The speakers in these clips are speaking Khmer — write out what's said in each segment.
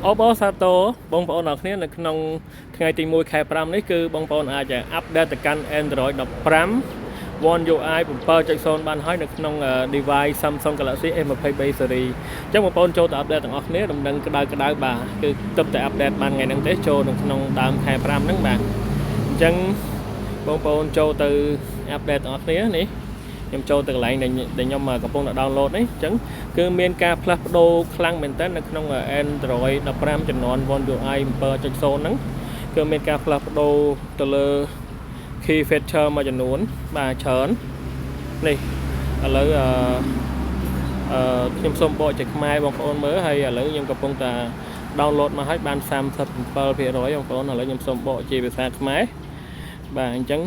អូបអូសាទរបងប្អូនអរគ្នានៅក្នុងថ្ងៃទី1ខែ5នេះគឺបងប្អូនអាចអាប់ដេតទៅកាន់ Android 15 One UI 7.0 បានហើយនៅក្នុង device Samsung Galaxy S23 series អញ្ចឹងបងប្អូនចូលទៅអាប់ដេតទាំងអស់គ្នាដំណឹងក្តៅបាទគឺទើបតែអាប់ដេតបានថ្ងៃហ្នឹងទេចូលនៅក្នុងដើមខែ5ហ្នឹងបាទអញ្ចឹងបងប្អូនចូលទៅអាប់ដេតទាំងអស់គ្នានេះខ្ញុំចូលទៅកន្លែងដែលខ្ញុំកំពុងតែ download នេះអញ្ចឹងគឺមានការផ្លាស់ប្ដូរខ្លាំងមែនទែននៅក្នុង Android 15ចំនួន One UI 7.0 ហ្នឹងគឺមានការផ្លាស់ប្ដូរទៅលើ key feature មួយចំនួនបាទច្រើននេះឥឡូវខ្ញុំសូមបកជាខ្មែរបងប្អូនមើលហើយឥឡូវខ្ញុំកំពុងតែ download មកហើយបាន 37% បងប្អូនឥឡូវខ្ញុំសូមបកជាភាសាខ្មែរបាទអញ្ចឹង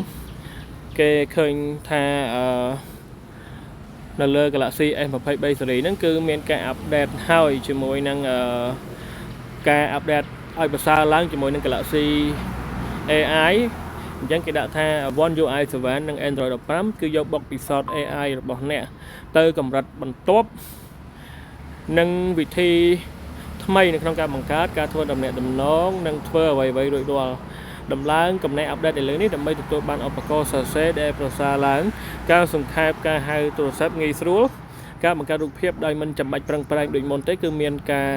គេឃើញថានៅលើ Galaxy S23 series ហ្នឹងគឺមានការអាប់ដេតហើយជាមួយនឹងការអាប់ដេតឲ្យប្រសើរឡើងជាមួយនឹង Galaxy AI អញ្ចឹងគេដាក់ថា One UI 7 និង Android 15គឺយកបុកពិសោធន៍ AI របស់អ្នកទៅកម្រិតបន្ទាប់និងវិធីថ្មីនៅក្នុងការបង្កើតការធ្វើដំណែកតំណងនិងធ្វើអ្វីៗរួចរាល់ដំឡើងកំណែអាប់ដេតឥឡូវនេះដើម្បីទទួលបានឧបករណ៍សរសេរដែលប្រសើរឡើងការសង្ខេបការហៅទូរស័ព្ទងាយស្រួលការបង្កើតរូបភាពដោយមិនចាំបាច់ប្រឹងប្រែងដូចមុនទេគឺមានការ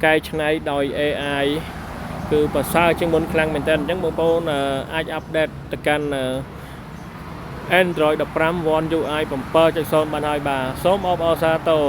កែច្នៃដោយ AI គឺប្រសើរជាងមុនខ្លាំងមែនតើអញ្ចឹងបងប្អូនអាចអាប់ដេតទៅកាន់ Android 15 One UI 7.0 បានហើយបាទសូមអបអរសាទរ